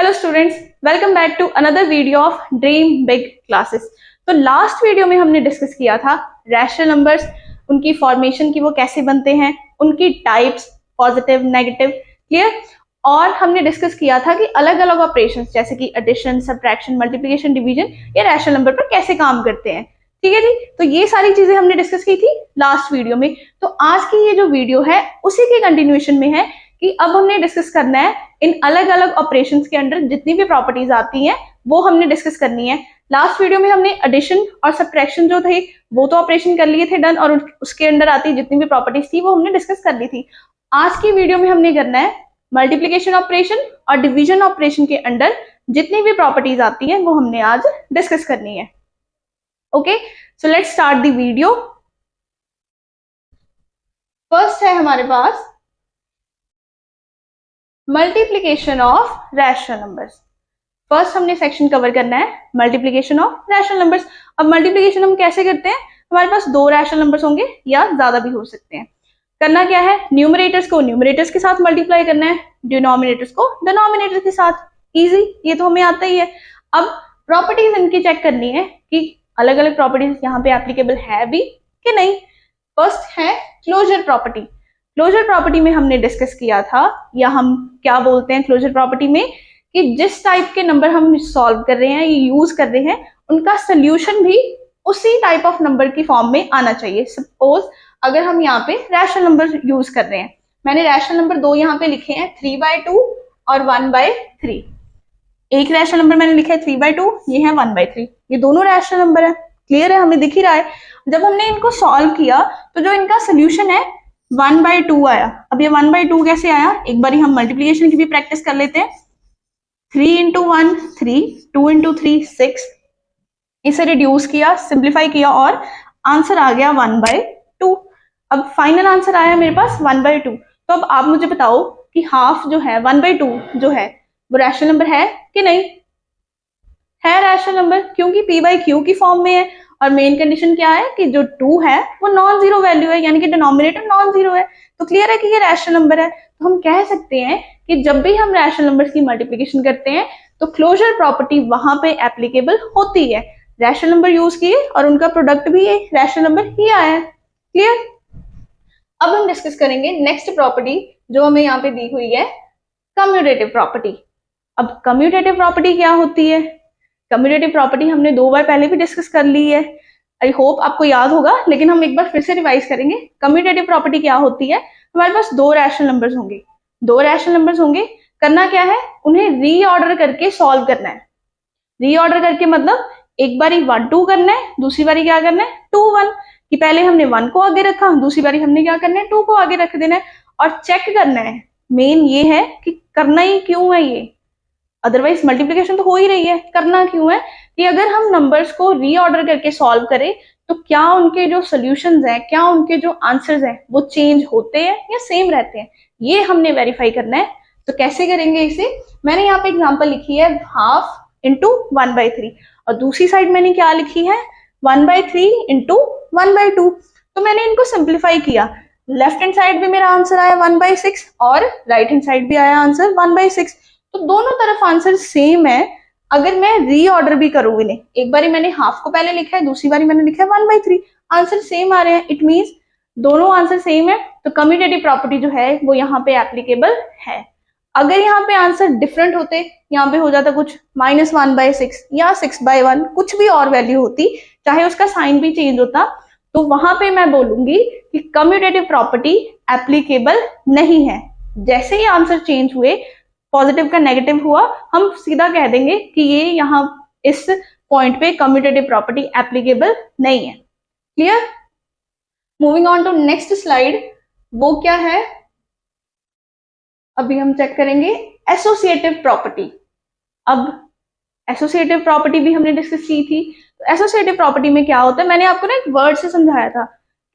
Hello students, welcome back to another video of Dream Big Classes. तो last video में हमने discuss किया था रैशनल नंबर्स, उनकी फॉर्मेशन की, वो कैसे बनते हैं, उनकी टाइप्स, पॉजिटिव, नेगेटिव, क्लियर। और हमने डिस्कस किया था कि अलग अलग ऑपरेशंस जैसे कि एडिशन, सब्ट्रैक्शन, मल्टीप्लिकेशन, डिवीजन ये रैशनल नंबर पर कैसे काम करते हैं। ठीक है जी, तो ये सारी चीजें हमने डिस्कस की थी लास्ट वीडियो में। तो आज की ये जो वीडियो है उसी के कंटिन्यूएशन में है कि अब हमने डिस्कस करना है इन अलग अलग ऑपरेशंस के अंडर जितनी भी प्रॉपर्टीज आती हैं वो हमने डिस्कस करनी है। लास्ट वीडियो में हमने एडिशन और सब्ट्रैक्शन जो थे वो तो ऑपरेशन कर लिए थे डन, और उसके अंडर आती जितनी भी प्रॉपर्टीज थी वो हमने डिस्कस कर ली थी। आज की वीडियो में हमने करना है मल्टीप्लीकेशन ऑपरेशन और डिवीजन ऑपरेशन के अंडर जितनी भी प्रॉपर्टीज आती हैं वो हमने आज डिस्कस करनी है। Okay, so let's start the video. First है हमारे पास multiplication of rational numbers. First हमने सेक्शन कवर करना है मल्टीप्लीकेशन ऑफ रैशनल नंबर्स। अब मल्टीप्लीकेशन हम कैसे करते हैं, हमारे पास दो रैशनल नंबर्स होंगे या ज्यादा भी हो सकते हैं। करना क्या है, न्यूमरेटर्स को न्यूमरेटर्स के साथ मल्टीप्लाई करना है, डिनोमिनेटर्स को डिनोमिनेटर्स के साथ। इजी, ये तो हमें आता ही है। अब प्रॉपर्टीज इनकी चेक करनी है कि अलग अलग प्रॉपर्टीज यहाँ पे एप्लीकेबल है भी कि नहीं। फर्स्ट है क्लोजर प्रॉपर्टी। क्लोजर प्रॉपर्टी में हमने डिस्कस किया था, या हम क्या बोलते हैं क्लोजर प्रॉपर्टी में, कि जिस टाइप के नंबर हम सॉल्व कर रहे हैं, ये यूज कर रहे हैं, उनका सोल्यूशन भी उसी टाइप ऑफ नंबर की फॉर्म में आना चाहिए। सपोज अगर हम यहाँ पे रैशनल नंबर यूज कर रहे हैं, मैंने रैशनल नंबर दो यहाँ पे लिखे हैं, 3/2 और 1/3। एक रैशनल नंबर मैंने लिखा है 3/2, ये है 1/3, ये दोनों रैशनल नंबर है। क्लियर है, हमें दिख ही रहा है। जब हमने इनको सॉल्व किया तो जो इनका सोल्यूशन है 1/2 आया। अब ये 1/2 कैसे आया, एक बार हम मल्टीप्लीकेशन की भी प्रैक्टिस कर लेते हैं। 3 × 1 3, 2 × 3 6, इसे रिड्यूस किया, सिंप्लीफाई किया और आंसर आ गया 1/2। अब फाइनल आंसर आया मेरे पास 1/2। तो अब आप मुझे बताओ कि हाफ जो है 1/2 जो है वो रैशनल नंबर है कि नहीं है। रैशनल नंबर, क्योंकि p/q की फॉर्म में है। और मेन कंडीशन क्या है कि जो 2 है वो नॉन जीरो वैल्यू है, यानी कि डिनोमिनेटर नॉन जीरो है। तो क्लियर है कि ये रैशनल नंबर है। तो हम कह सकते हैं कि जब भी हम रैशनल नंबर्स की मल्टीप्लिकेशन करते हैं तो क्लोजर प्रॉपर्टी वहां पे एप्लीकेबल होती है। रैशनल नंबर यूज किए और उनका प्रोडक्ट भी एक रैशनल नंबर ही आया है। क्लियर। अब हम डिस्कस करेंगे नेक्स्ट प्रॉपर्टी जो हमें यहाँ पे दी हुई है, कम्यूटेटिव प्रॉपर्टी। अब कम्यूटेटिव प्रॉपर्टी क्या होती है, कम्यूटेटिव प्रॉपर्टी हमने 2 बार पहले भी डिस्कस कर ली है, आई होप आपको याद होगा, लेकिन हम एक बार फिर से रिवाइज करेंगे। कम्यूटेटिव प्रॉपर्टी क्या होती है, हमारे पास दो रैशनल नंबर्स होंगे, दो रैशनल नंबर्स होंगे, करना क्या है, उन्हें रीऑर्डर करके सॉल्व करना है। रीऑर्डर करके मतलब एक बारी 1 2 करना है, दूसरी बारी क्या करना है 2 1, कि पहले हमने 1 को आगे रखा, दूसरी बारी हमने क्या करना है 2 को आगे रख देना है। और चेक करना है, मेन ये है कि करना ही क्यों है ये, अदरवाइज मल्टीप्लिकेशन तो हो ही रही है, करना क्यों है कि अगर हम नंबर्स को रीऑर्डर करके सॉल्व करें तो क्या उनके जो सॉल्यूशंस हैं, क्या उनके जो आंसर्स हैं वो चेंज होते हैं या सेम रहते हैं, ये हमने वेरीफाई करना है। तो कैसे करेंगे इसे, मैंने यहाँ पे एग्जांपल लिखी है 1/2 × 1/3, और दूसरी साइड मैंने क्या लिखी है 1/3 × 1/2। तो मैंने इनको सिंप्लीफाई किया, लेफ्ट हैंड साइड भी मेरा आंसर आया 1/6 और राइट हैंड साइड भी आया आंसर 1/6। तो दोनों तरफ आंसर सेम है। अगर मैं रीऑर्डर भी करूँ इन्हें, एक बारी मैंने हाफ को पहले लिखा है, दूसरी बारी मैंने लिखा है 1/3, आंसर सेम आ रहे हैं, इट मींस दोनों आंसर सेम है। तो कम्यूटेटिव प्रॉपर्टी जो है वो यहाँ पे एप्लीकेबल है। अगर यहाँ पे आंसर डिफरेंट होते, यहाँ पे हो जाता कुछ -1/6 या 6/1, कुछ भी और वैल्यू होती, चाहे उसका साइन भी चेंज होता, तो वहां पे मैं बोलूंगी कि कम्यूटेटिव प्रॉपर्टी एप्लीकेबल नहीं है। जैसे ही आंसर चेंज हुए, पॉजिटिव का नेगेटिव हुआ, हम सीधा कह देंगे कि ये यहाँ इस पॉइंट पे कम्यूटेटिव प्रॉपर्टी एप्लीकेबल नहीं है। Clear. Moving on to next slide, वो क्या है, अभी हम चेक करेंगे एसोसिएटिव प्रॉपर्टी। अब एसोसिएटिव प्रॉपर्टी भी हमने डिस्कस की थी। तो एसोसिएटिव प्रॉपर्टी में क्या होता है, मैंने आपको ना एक वर्ड से समझाया था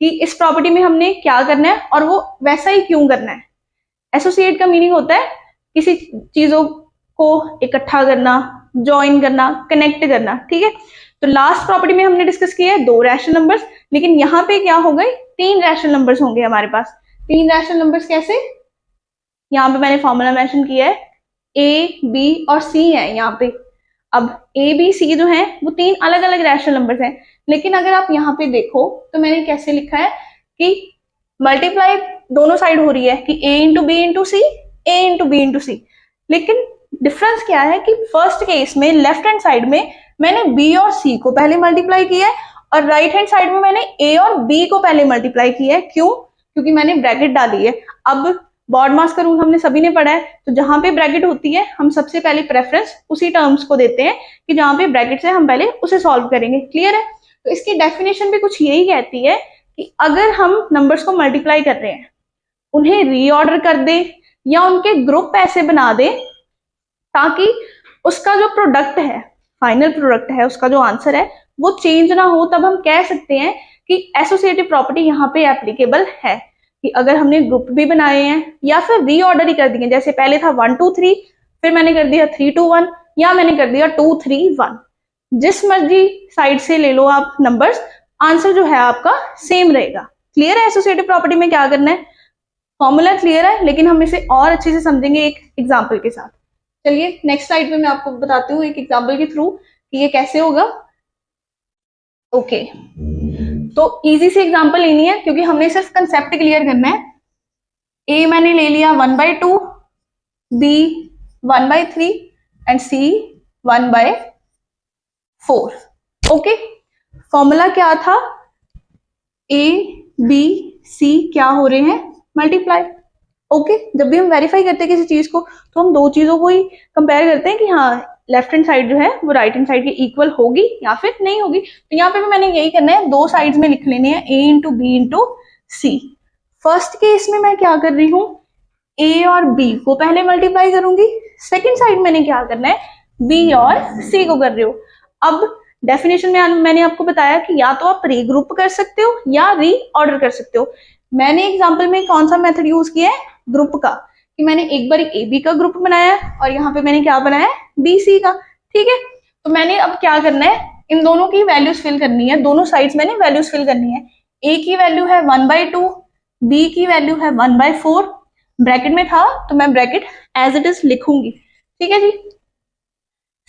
कि इस प्रॉपर्टी में हमने क्या करना है और वो वैसा ही क्यों करना है। एसोसिएट का मीनिंग होता है किसी चीजों को इकट्ठा करना, ज्वाइन करना, कनेक्ट करना। ठीक है, तो लास्ट प्रॉपर्टी में हमने डिस्कस किया है दो रैशनल नंबर्स, लेकिन यहाँ पे क्या हो गए, तीन रैशनल नंबर्स होंगे हमारे पास। तीन रैशनल नंबर्स कैसे, यहाँ पे मैंने फॉर्मूला मेंशन किया है, ए, बी और सी है यहाँ पे। अब ए, बी, सी जो है वो 3 अलग अलग रैशनल नंबर्स हैं, लेकिन अगर आप यहाँ पे देखो तो मैंने कैसे लिखा है कि मल्टीप्लाई दोनों साइड हो रही है कि a into B into C, A into B into C. लेकिन डिफरेंस क्या है कि फर्स्ट केस में लेफ्ट हैंड साइड में मैंने b और c को पहले मल्टीप्लाई किया है और राइट हैंड साइड में मैंने a और b को पहले मल्टीप्लाई किया है। क्यों? क्योंकि मैंने ब्रैकेट डाली है। अब बॉड मास का रूल हमने सभी ने पढ़ा है, तो जहां पे ब्रैकेट होती है हम सबसे पहले प्रेफरेंस उसी टर्म्स को देते हैं कि जहां पे ब्रैकेट है हम पहले उसे सॉल्व करेंगे। क्लियर है? तो इसकी डेफिनेशन भी कुछ यही कहती है कि अगर हम नंबर्स को मल्टीप्लाई कर रहे हैं, उन्हें रीऑर्डर कर दे या उनके ग्रुप ऐसे बना दे ताकि उसका जो प्रोडक्ट है, फाइनल प्रोडक्ट है, उसका जो आंसर है वो चेंज ना हो, तब हम कह सकते हैं कि एसोसिएटिव प्रॉपर्टी यहाँ पे एप्लीकेबल है। कि अगर हमने ग्रुप भी बनाए हैं या फिर रीऑर्डर ही कर दिए, जैसे पहले था 1 2 3, फिर मैंने कर दिया 3 2 1 या मैंने कर दिया 2 3 1, जिस मर्जी साइड से ले लो आप नंबर्स, आंसर जो है आपका सेम रहेगा। क्लियर है एसोसिएटिव प्रॉपर्टी में क्या करना है? फॉर्मूला क्लियर है, लेकिन हम इसे और अच्छे से समझेंगे एक एग्जाम्पल के साथ। चलिए नेक्स्ट स्लाइड पे मैं आपको बताती हूँ एक एग्जाम्पल के थ्रू कि ये कैसे होगा। ओके, तो इजी से एग्जाम्पल लेनी है क्योंकि हमने सिर्फ कंसेप्ट क्लियर करना है। ए मैंने ले लिया 1/2, B 1/3 and C 1/4। Okay, formula क्या था? ए बी सी क्या हो रहे हैं? मल्टीप्लाई। ओके, जब भी हम वेरीफाई करते हैं किसी चीज को तो हम दो चीजों को ही कंपेयर करते हैं कि हाँ लेफ्ट हैंड साइड जो है वो राइट हैंड साइड के इक्वल होगी या फिर नहीं होगी। तो यहाँ पे भी मैंने यही करना है, दो साइड्स में लिख लेने हैं a into B into C. First case में मैं क्या कर रही हूँ, a और b को पहले मल्टीप्लाई करूंगी। सेकेंड साइड मैंने क्या करना है, b और c को कर रही हूँ। अब डेफिनेशन में मैंने आपको बताया कि या तो आप रीग्रुप कर सकते हो या रीऑर्डर कर सकते हो। मैंने एग्जाम्पल में कौन सा मेथड यूज किया है? ग्रुप का, कि मैंने एक बार ए बी का ग्रुप बनाया और यहाँ पे मैंने क्या बनाया? बी सी का। ठीक है, तो मैंने अब क्या करना है, इन दोनों की वैल्यूज फिल करनी है, दोनों साइड्स मैंने वैल्यूज फिल करनी है। ए की वैल्यू है 1/2, बी की वैल्यू है 1/4। ब्रैकेट में था तो मैं ब्रैकेट एज इट इज लिखूंगी। ठीक है जी।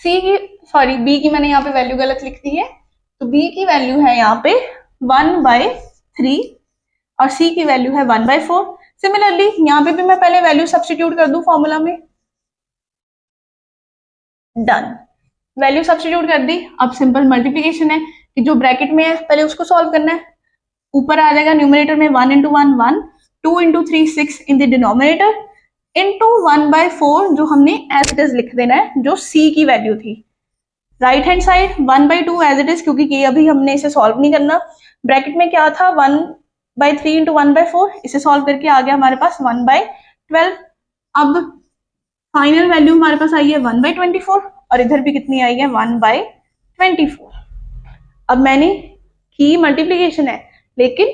सी की सॉरी बी की मैंने यहाँ पे वैल्यू गलत लिख दी है, तो बी की वैल्यू है यहाँ पे 1/3 और सी की वैल्यू है 1/4। सिमिलरली यहाँ पे भी मैं पहले वैल्यू सब्स्टिट्यूट कर दूं फॉर्मूला में। डन, वैल्यू सब्स्टिट्यूट कर दी। अब सिंपल मल्टीप्लीकेशन है कि जो ब्रैकेट में है पहले उसको सॉल्व करना है। ऊपर आ जाएगा न्यूमरेटर में 1 into 1 1, 2 into 3 6 in the denominator into 1/4 जो हमने एज इट इज लिख देना है, जो सी की वैल्यू थी। Right hand side 1/2 as it is, क्योंकि अभी हमने इसे सॉल्व नहीं करना। ब्रैकेट में क्या था 1/3 इंटू 1/4, इसे सॉल्व करके आ गया हमारे पास 1/12। अब फाइनल वैल्यू हमारे पास आई है 1/24 और इधर भी कितनी आई है 1/24। अब मैंने की मल्टीप्लीकेशन है, लेकिन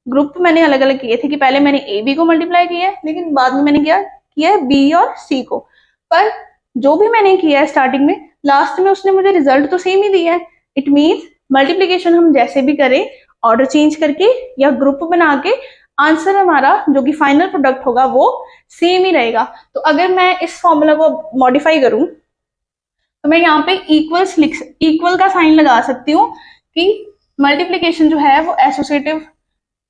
ग्रुप मैंने अलग अलग किए थे कि पहले मैंने ए बी को मल्टीप्लाई किया है, लेकिन बाद में मैंने क्या किया है बी और सी को। पर जो भी मैंने किया है स्टार्टिंग में, लास्ट में उसने मुझे रिजल्ट तो सेम ही दिया है। इट मीन्स मल्टीप्लीकेशन हम जैसे भी करें, ऑर्डर चेंज करके या ग्रुप बना के, आंसर हमारा जो कि फाइनल प्रोडक्ट होगा वो सेम ही रहेगा। तो अगर मैं इस फॉर्मूला को मॉडिफाई करूं तो मैं यहाँ पे इक्वल का साइन लगा सकती हूँ कि मल्टीप्लीकेशन जो है वो एसोसिएटिव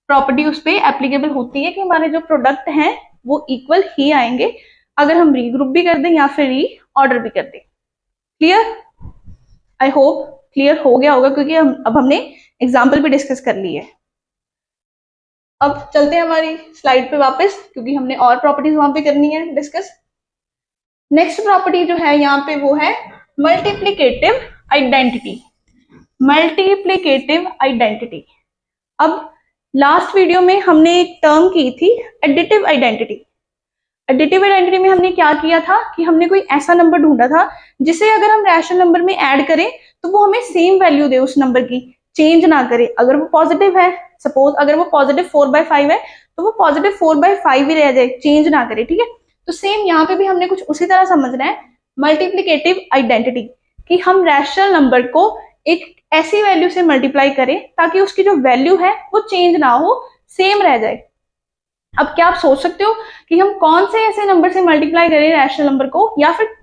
प्रॉपर्टी उस पर एप्लीकेबल होती है कि हमारे जो प्रोडक्ट हैं वो इक्वल ही आएंगे, अगर हम रीग्रुप भी कर दें या फिर री ऑर्डर भी कर दें। क्लियर? आई होप क्लियर हो गया होगा, क्योंकि अब हमने एग्जाम्पल भी डिस्कस कर ली है। अब चलते हैं हमारी स्लाइड पे वापस, क्योंकि हमने और प्रॉपर्टीज वहां पे करनी है डिस्कस। नेक्स्ट प्रॉपर्टी जो है यहाँ पे वो है मल्टीप्लिकेटिव आइडेंटिटी। Multiplicative identity. अब लास्ट वीडियो में हमने एक टर्म की थी एडिटिव आइडेंटिटी। एडिटिव आइडेंटिटी में हमने क्या किया था कि हमने कोई ऐसा नंबर ढूंढा था जिसे अगर हम रैशनल नंबर में ऐड करें तो वो हमें सेम वैल्यू दे उस नंबर की, चेंज ना करे। अगर वो पॉजिटिव है, सपोज अगर वो पॉजिटिव 4/5 है तो वो पॉजिटिव 4/5 ही रह जाए, चेंज ना करे। ठीक है, तो सेम यहाँ पे भी हमने कुछ उसी तरह समझना है मल्टीप्लिकेटिव आइडेंटिटी, कि हम रैशनल नंबर को एक ऐसी वैल्यू से मल्टीप्लाई करें ताकि उसकी जो वैल्यू है वो चेंज ना हो, सेम रह जाए। अब क्या आप सोच सकते हो कि हम कौन से ऐसे नंबर से मल्टीप्लाई करें रैशनल नंबर को, या फिर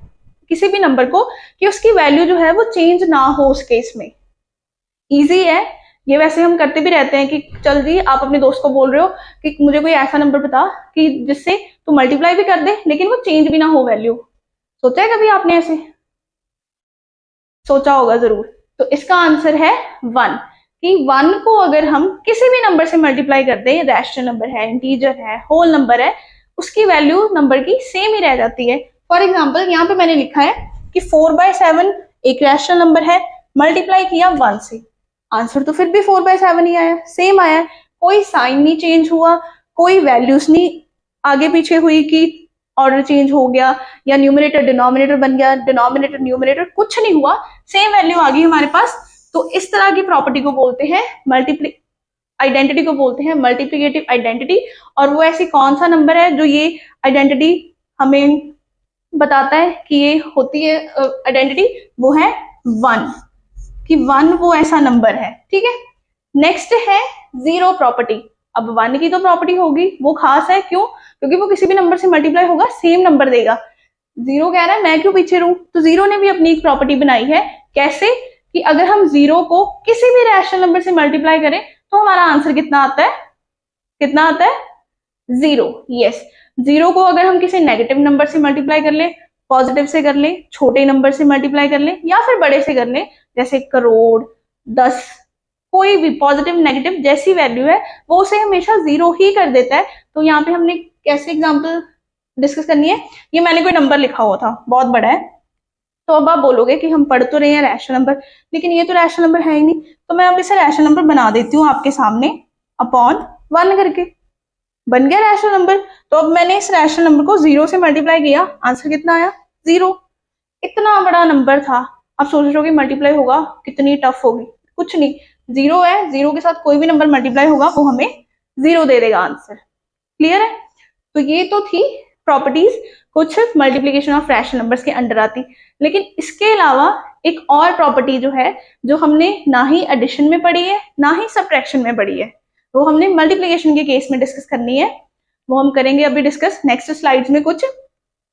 किसी भी नंबर को कि उसकी वैल्यू जो है वो चेंज ना हो उस केस में। इजी है ये, वैसे हम करते भी रहते हैं कि चल जी आप अपने दोस्त को बोल रहे हो कि मुझे कोई ऐसा नंबर बता कि जिससे तू मल्टीप्लाई भी कर दे लेकिन वो चेंज भी ना हो वैल्यू। सोचा है कभी आपने ऐसे? सोचा होगा जरूर। तो इसका आंसर है 1, कि 1 को अगर हम किसी भी नंबर से मल्टीप्लाई कर दें, रैशनल नंबर है, इंटीजर है, होल नंबर है, उसकी वैल्यू नंबर की सेम ही रह जाती है। फॉर एग्जाम्पल यहाँ पे मैंने लिखा है कि 4/7 एक रैशनल नंबर है, मल्टीप्लाई किया 1 से, आंसर तो फिर भी 4/7 ही आया, सेम आया, कोई साइन नहीं चेंज हुआ, कोई वैल्यूज नहीं आगे पीछे हुई कि ऑर्डर चेंज हो गया या न्यूमरेटर डिनोमिनेटर बन गया, डिनोमिनेटर न्यूमरेटर, कुछ नहीं हुआ, सेम वैल्यू आ गई हमारे पास। तो इस तरह की प्रॉपर्टी को बोलते हैं आइडेंटिटी को बोलते हैं मल्टीप्लिकेटिव आइडेंटिटी। और वो ऐसी कौन सा नंबर है जो ये आइडेंटिटी हमें बताता है कि ये होती है आइडेंटिटी, वो है 1, कि 1 वो ऐसा नंबर है। ठीक है, नेक्स्ट है 0 प्रॉपर्टी। अब 1 की तो प्रॉपर्टी होगी, वो खास है, क्यों? क्योंकि वो किसी भी नंबर से मल्टीप्लाई होगा सेम नंबर देगा। 0 कह रहा है मैं क्यों पीछे रहूं, तो 0 ने भी अपनी एक प्रॉपर्टी बनाई है। कैसे? कि अगर हम 0 को किसी भी रैशनल नंबर से मल्टीप्लाई करें तो हमारा आंसर कितना आता है? कितना आता है? 0। यस, 0 को अगर हम किसी नेगेटिव नंबर से मल्टीप्लाई कर ले, पॉजिटिव से कर ले, छोटे नंबर से मल्टीप्लाई कर ले या फिर बड़े से कर ले, जैसे करोड़, 10, कोई भी पॉजिटिव नेगेटिव जैसी वैल्यू है वो उसे हमेशा 0 ही कर देता है। तो यहाँ पे हमने कैसे एग्जांपल डिस्कस करनी है, ये मैंने कोई नंबर लिखा हुआ था बहुत बड़ा है, तो अब आप बोलोगे कि हम पढ़ तो रहे हैं रैशनल नंबर, लेकिन ये तो रैशनल नंबर है ही नहीं, तो मैं अब इसे रैशनल नंबर बना देती हूँ आपके सामने, अपॉन 1 करके बन गया रैशनल नंबर। तो अब मैंने इस रैशनल नंबर को 0 से मल्टीप्लाई किया, आंसर कितना आया? 0। इतना बड़ा नंबर था, अब सोच रहे हो कि मल्टीप्लाई होगा कितनी टफ होगी, कुछ नहीं, 0 है, 0 के साथ कोई भी नंबर मल्टीप्लाई होगा वो हमें 0 दे देगा आंसर। क्लियर है? तो ये तो थी प्रॉपर्टीज कुछ मल्टीप्लीकेशन ऑफ रैशनल नंबर्स के अंडर आती। लेकिन इसके अलावा एक और प्रॉपर्टी जो है, जो हमने ना ही एडिशन में पढ़ी है ना ही सब्ट्रैक्शन में पढ़ी है, वो हमने मल्टीप्लीकेशन के केस में डिस्कस करनी है, वो हम करेंगे अभी डिस्कस नेक्स्ट स्लाइड्स में कुछ।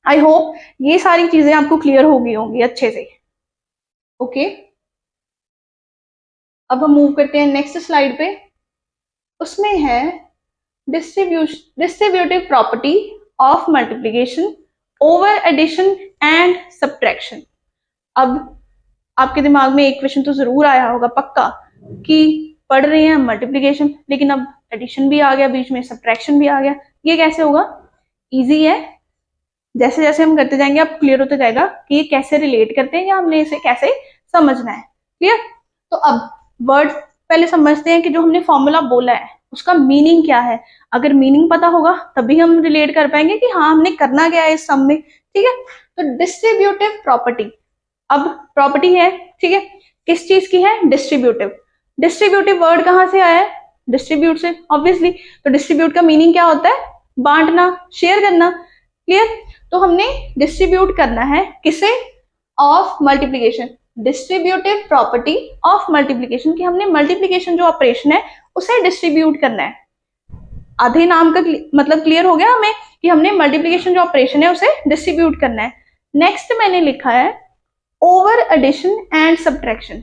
आई होप ये सारी चीजें आपको क्लियर हो गई होंगी अच्छे से। ओके, अब हम मूव करते हैं नेक्स्ट स्लाइड पे, उसमें है distributive property of multiplication over addition and subtraction. अब आपके दिमाग में एक क्वेश्चन तो जरूर आया होगा पक्का, कि पढ़ रहे हैं मल्टीप्लिकेशन लेकिन अब एडिशन भी आ गया बीच में, सब्ट्रैक्शन भी आ गया, ये कैसे होगा? इजी है, जैसे जैसे हम करते जाएंगे आप क्लियर होता जाएगा कि ये कैसे रिलेट करते हैं या हमने इसे कैसे समझना है। क्लियर? तो अब वर्ड पहले समझते हैं कि जो हमने फॉर्मूला बोला है उसका मीनिंग क्या है। अगर मीनिंग पता होगा तभी हम रिलेट कर पाएंगे कि हाँ हमने करना क्या है इस सम में। ठीक है, तो डिस्ट्रीब्यूटिव प्रॉपर्टी, अब प्रॉपर्टी है, ठीक है, किस चीज की है? डिस्ट्रीब्यूटिव। डिस्ट्रीब्यूटिव वर्ड कहाँ से आया है? डिस्ट्रीब्यूट से, ऑब्वियसली। तो डिस्ट्रीब्यूट का मीनिंग क्या होता है? बांटना, शेयर करना। क्लियर? तो हमने डिस्ट्रीब्यूट करना है किसे? Of multiplication, distributive property of multiplication, कि हमने मल्टीप्लीकेशन जो ऑपरेशन है उसे डिस्ट्रीब्यूट करना है। आधे नाम का मतलब क्लियर हो गया हमें कि हमने मल्टीप्लीकेशन जो ऑपरेशन है उसे डिस्ट्रीब्यूट करना है। नेक्स्ट मैंने लिखा है ओवर एडिशन एंड सब्ट्रैक्शन।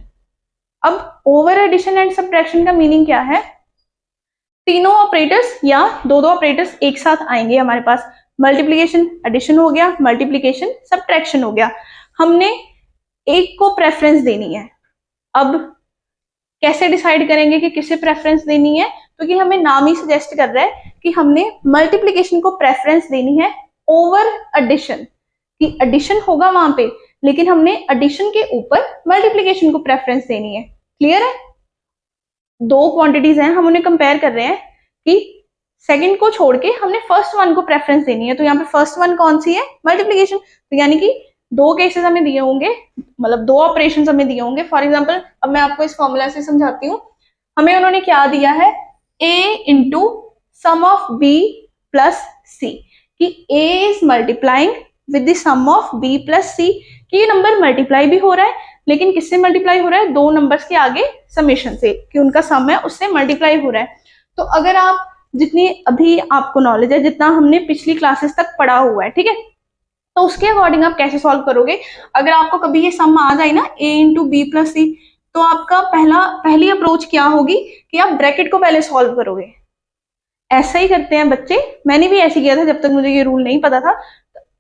अब ओवर एडिशन एंड सब्ट्रैक्शन का मीनिंग क्या है? तीनों ऑपरेटर्स या दो ऑपरेटर्स एक साथ आएंगे हमारे पास, मल्टीप्लीकेशन एडिशन हो गया, मल्टीप्लीकेशन सब्ट्रैक्शन हो गया, हमने एक को प्रेफरेंस देनी है। अब कैसे डिसाइड करेंगे कि किसे प्रेफरेंस देनी है? क्योंकि तो हमें नाम ही सजेस्ट कर रहा है कि हमने मल्टीप्लीकेशन को प्रेफरेंस देनी है ओवर एडिशन, कि एडिशन होगा वहां पे लेकिन हमने एडिशन के ऊपर मल्टीप्लीकेशन को प्रेफरेंस देनी है। क्लियर है? दो क्वांटिटीज हैं, हम उन्हें कंपेयर कर रहे हैं कि सेकंड को छोड़ के हमने फर्स्ट वन को प्रेफरेंस देनी है। तो यहाँ पे फर्स्ट वन कौन सी है? मल्टीप्लीकेशन। तो यानी कि दो केसेस हमें दिए होंगे, मतलब दो ऑपरेशंस हमें दिए होंगे। फॉर एग्जांपल अब मैं आपको इस फॉर्मूला से समझाती हूँ। हमें उन्होंने क्या दिया है? a into sum of b plus c, कि a is multiplying with the sum of b plus c, कि ये नंबर मल्टीप्लाई भी हो रहा है लेकिन किससे मल्टीप्लाई हो रहा है? दो नंबर्स के आगे समेशन से, कि उनका सम है उससे मल्टीप्लाई हो रहा है। तो अगर आप जितनी अभी आपको नॉलेज है, जितना हमने पिछली क्लासेस तक पढ़ा हुआ है, ठीक है, तो उसके अकॉर्डिंग आप कैसे सॉल्व करोगे। अगर आपको कभी ये सम आ जाए ना a इंटू बी प्लस सी, तो आपका पहली अप्रोच क्या होगी कि आप ब्रैकेट को पहले सॉल्व करोगे। ऐसा ही करते हैं बच्चे, मैंने भी ऐसे किया था जब तक मुझे ये रूल नहीं पता था।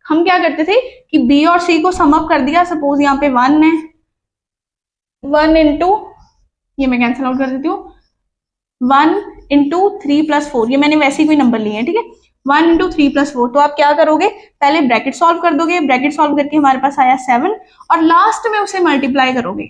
हम क्या करते थे कि बी और सी को सम अप कर दिया, सपोज यहाँ पे 1 है, 1 इंटू, ये मैं कैंसिल आउट कर देती हूँ, 1 इंटू 3+4, ये मैंने वैसे ही कोई नंबर लिए हैं, ठीक है, 1 इंटू 3+4। तो आप क्या करोगे, पहले ब्रैकेट सॉल्व कर दोगे, ब्रैकेट सॉल्व करके हमारे पास आया 7, और लास्ट में उसे मल्टीप्लाई करोगे।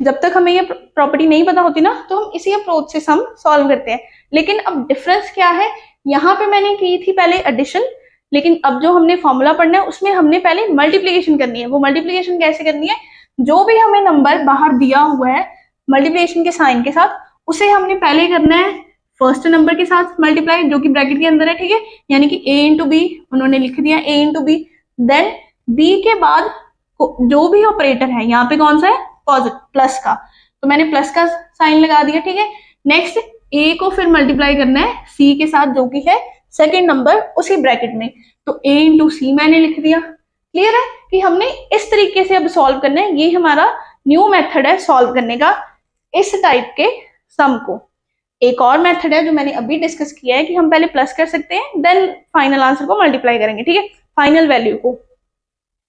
जब तक हमें ये प्रॉपर्टी नहीं पता होती ना, तो हम इसी अप्रोच से सम सॉल्व करते हैं। लेकिन अब डिफरेंस क्या है, यहाँ पे मैंने की थी पहले एडिशन, लेकिन अब जो हमने फॉर्मूला पढ़ना है उसमें हमने पहले मल्टीप्लीकेशन करनी है। वो मल्टीप्लीकेशन कैसे करनी है, जो भी हमें नंबर बाहर दिया हुआ है मल्टीप्लीकेशन के साइन के साथ, उसे हमने पहले करना है फर्स्ट नंबर के साथ मल्टीप्लाई, जो कि ब्रैकेट के अंदर है, ठीक है, यानी कि a इंटू बी उन्होंने लिख दिया, a into B, then b के बाद जो भी ऑपरेटर है, यहाँ पे कौन सा है, पॉजिटिव प्लस का, तो मैंने प्लस का साइन लगा दिया, ठीक है। नेक्स्ट a को फिर मल्टीप्लाई करना है c के साथ, जो कि है सेकेंड नंबर उसी ब्रैकेट में, तो a इंटू सी मैंने लिख दिया। क्लियर है कि हमने इस तरीके से अब सॉल्व करना है, ये हमारा न्यू मेथड है सॉल्व करने का इस टाइप के सम को। एक और मेथड है जो मैंने अभी डिस्कस किया है कि हम पहले प्लस कर सकते हैं, देन फाइनल आंसर को मल्टीप्लाई करेंगे, ठीक है, फाइनल वैल्यू को।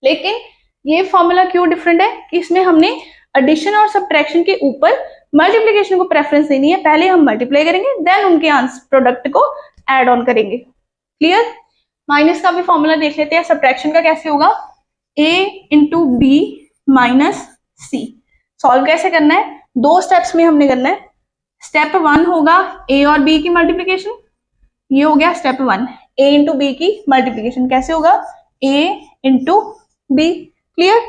लेकिन ये फॉर्मूला क्यों डिफरेंट है कि इसमें हमने एडिशन और सब्ट्रैक्शन के ऊपर मल्टीप्लिकेशन को प्रेफरेंस देनी है, पहले हम मल्टीप्लाई करेंगे देन उनके आंसर प्रोडक्ट को ऐड ऑन करेंगे। क्लियर। माइनस का भी फॉर्मूला देख लेते हैं, सब्ट्रैक्शन का कैसे होगा, a into B minus C. Solve कैसे करना है, दो स्टेप्स में हमने करना है। स्टेप 1 होगा a और b की मल्टीप्लिकेशन, ये हो गया स्टेप 1। a इंटू बी की मल्टीप्लिकेशन कैसे होगा, a into B. Clear.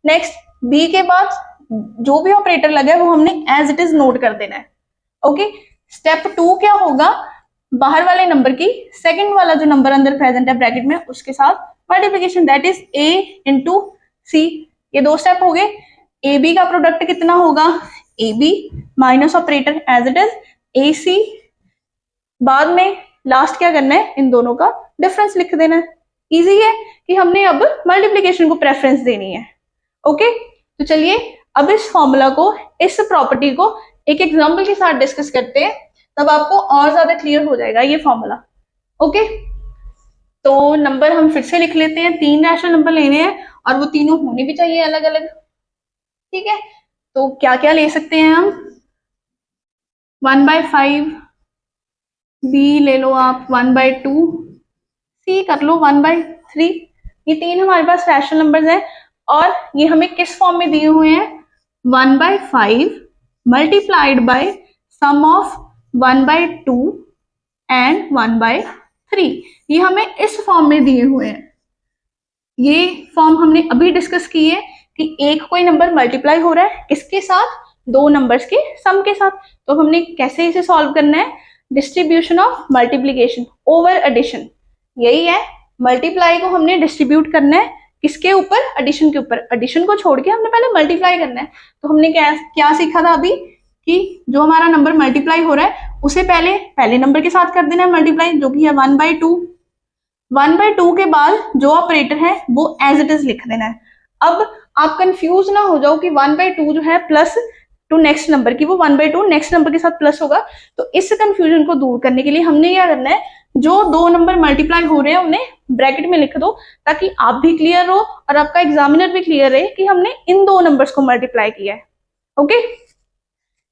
Next b के बाद जो भी ऑपरेटर लगा है वो हमने एज इट इज नोट कर देना है। ओके। स्टेप 2 क्या होगा, बाहर वाले नंबर की सेकंड वाला जो नंबर अंदर प्रेजेंट है ब्रैकेट में उसके साथ multiplication, that is a into C. ये दो स्टेप हो गए। ए बी का प्रोडक्ट कितना होगा, A B minus operator as it is A C. बाद में लास्ट क्या करना है, इन दोनों का डिफरेंस लिख देना है। इजी है कि हमने अब मल्टीप्लिकेशन को प्रेफरेंस देनी है। ओके। तो चलिए अब इस फॉर्मूला को, इस प्रॉपर्टी को एक एग्जांपल के साथ डिस्कस करते हैं, तब आपको और ज्यादा क्लियर हो जाएगा ये फॉर्मूला। ओके। तो नंबर हम फिर से लिख लेते हैं, 3 रैशनल नंबर लेने हैं और वो तीनों होने भी चाहिए अलग अलग। ठीक है। तो क्या क्या ले सकते हैं हम, 1/5, बी ले लो आप 1/2, सी कर लो 1/3। ये तीन हमारे पास रैशनल नंबर्स हैं और ये हमें किस फॉर्म में दिए हुए हैं, 1/5 multiplied by sum of 1/2 and 1/3। ये हमें इस फॉर्म में दिए हुए हैं। ये फॉर्म हमने अभी डिस्कस की है कि एक कोई नंबर मल्टीप्लाई हो रहा है किसके साथ, दो नंबर्स के सम के साथ। तो हमने कैसे इसे सॉल्व करना है, distribution of multiplication over addition. यही है, मल्टीप्लाई को हमने डिस्ट्रीब्यूट करना है किसके ऊपर, एडिशन के ऊपर। एडिशन को छोड़ के हमने पहले मल्टीप्लाई करना है। तो हमने क्या सीखा था अभी कि जो हमारा नंबर मल्टीप्लाई हो रहा है उसे पहले नंबर के साथ कर देना है मल्टीप्लाई, जो कि है 1/2। 1/2 के बाद जो ऑपरेटर है वो एज इट इज लिख देना है। अब आप कंफ्यूज ना हो जाओ कि 1/2 जो है प्लस टू नेक्स्ट नंबर की, वो 1/2 नेक्स्ट नंबर के साथ प्लस होगा। तो इस कंफ्यूजन को दूर करने के लिए हमने क्या करना है, जो दो नंबर मल्टीप्लाई हो रहे हैं उन्हें ब्रैकेट में लिख दो, ताकि आप भी क्लियर हो और आपका एग्जामिनर भी क्लियर रहे कि हमने इन दो नंबर्स को मल्टीप्लाई किया है। ओके।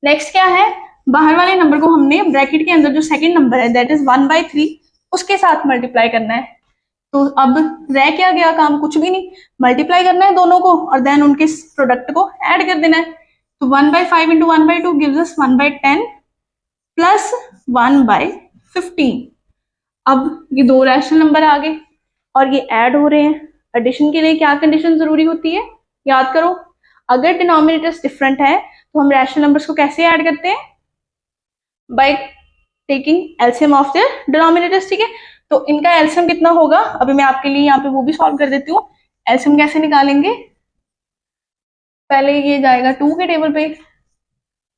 नेक्स्ट क्या है, बाहर वाले नंबर को हमने ब्रैकेट के अंदर जो सेकंड नंबर है दैट इज 1/3 उसके साथ मल्टीप्लाई करना है। तो अब रह क्या गया काम, कुछ भी नहीं, मल्टीप्लाई करना है दोनों को और देन उनके प्रोडक्ट को ऐड कर देना है। तो 1/5 इंटू 1/2 गिव्स अस 1/10 प्लस 1/15। अब ये दो रैशनल नंबर आ गए और ये ऐड हो रहे हैं। एडिशन के लिए क्या कंडीशन जरूरी होती है, याद करो, अगर डिनोमिनेटर्स डिफरेंट है तो हम रैशनल नंबर्स को कैसे ऐड करते हैं, by taking LCM of their denominators. ठीक है। तो इनका एलसीएम कितना होगा, अभी मैं आपके लिए यहाँ पे वो भी सॉल्व कर देती हूँ। एलसीएम कैसे निकालेंगे, पहले ये जाएगा 2 के टेबल पे,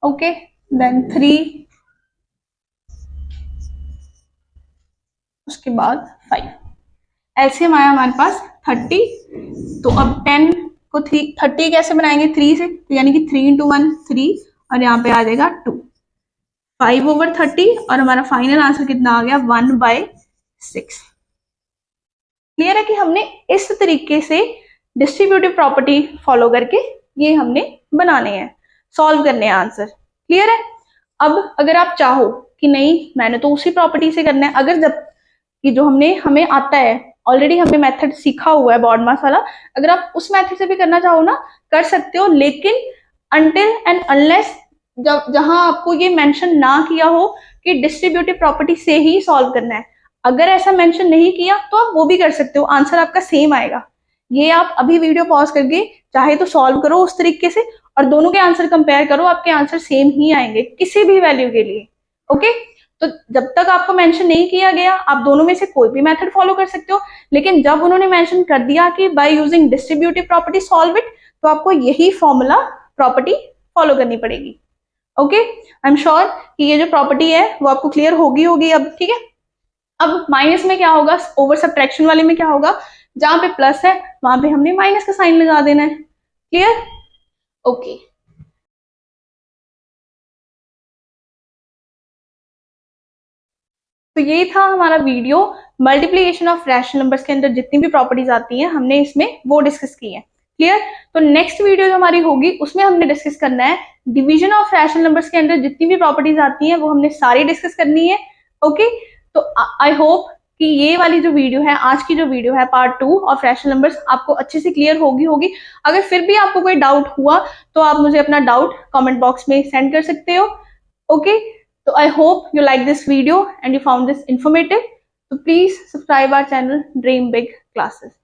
ओके, देन 3, उसके बाद 5। एलसीएम आया हमारे पास 30। तो अब 10 को 30 कैसे बनाएंगे 3 से, तो यानी कि 3 × 1 3 और यहाँ पे आ जाएगा 2, 5/30 और हमारा फाइनल आंसर कितना आ गया 1/6। क्लियर है कि हमने इस तरीके से डिस्ट्रीब्यूटिव प्रॉपर्टी फॉलो करके ये हमने बनाने हैं, सॉल्व करने हैं आंसर। क्लियर है। अब अगर आप चाहो कि नहीं मैंने तो उसी प्रॉपर्टी से करना है, अगर जब कि जो हमें आता है ऑलरेडी, हमने मेथड सीखा हुआ है बॉड मास वाला, अगर आप उस मेथड से भी करना चाहो ना कर सकते हो, लेकिन अनटिल एंड अनलेस जहां आपको ये मेंशन ना किया हो कि डिस्ट्रीब्यूटिव प्रॉपर्टी से ही सॉल्व करना है, अगर ऐसा मेंशन नहीं किया तो आप वो भी कर सकते हो, आंसर आपका सेम आएगा। ये आप अभी वीडियो पॉज करके चाहे तो सॉल्व करो उस तरीके से और दोनों के आंसर कंपेयर करो, आपके आंसर सेम ही आएंगे किसी भी वैल्यू के लिए। ओके, तो जब तक आपको मेंशन नहीं किया गया आप दोनों में से कोई भी मेथड फॉलो कर सकते हो, लेकिन जब उन्होंने मेंशन कर दिया कि by using distributive property solve it, तो आपको यही फॉर्मूला प्रॉपर्टी फॉलो करनी पड़ेगी। ओके, आई एम श्योर कि ये जो प्रॉपर्टी है वो आपको क्लियर होगी अब। ठीक है, अब माइनस में क्या होगा, ओवर सब्ट्रैक्शन वाले में क्या होगा, जहां पे प्लस है वहां पे हमने माइनस का साइन लगा देना है। क्लियर। ओके, तो ये था हमारा video, multiplication of rational numbers के अंदर जितनी भी प्रॉपर्टीज आती हैं हमने इसमें वो डिस्कस की है। क्लियर। तो नेक्स्ट वीडियो जो हमारी होगी उसमें हमने डिस्कस करना है डिवीजन ऑफ रैशनल नंबर्स के अंदर जितनी भी प्रॉपर्टीज आती हैं वो हमने सारी डिस्कस करनी है। ओके, तो आई होप कि ये वाली जो वीडियो है, आज की जो वीडियो है पार्ट 2 ऑफ रैशनल नंबर्स, आपको अच्छे से क्लियर होगी। अगर फिर भी आपको कोई डाउट हुआ तो आप मुझे अपना डाउट कमेंट बॉक्स में सेंड कर सकते हो। Okay, so I hope you like this video and you found this informative. So please subscribe our channel Dream Big Classes.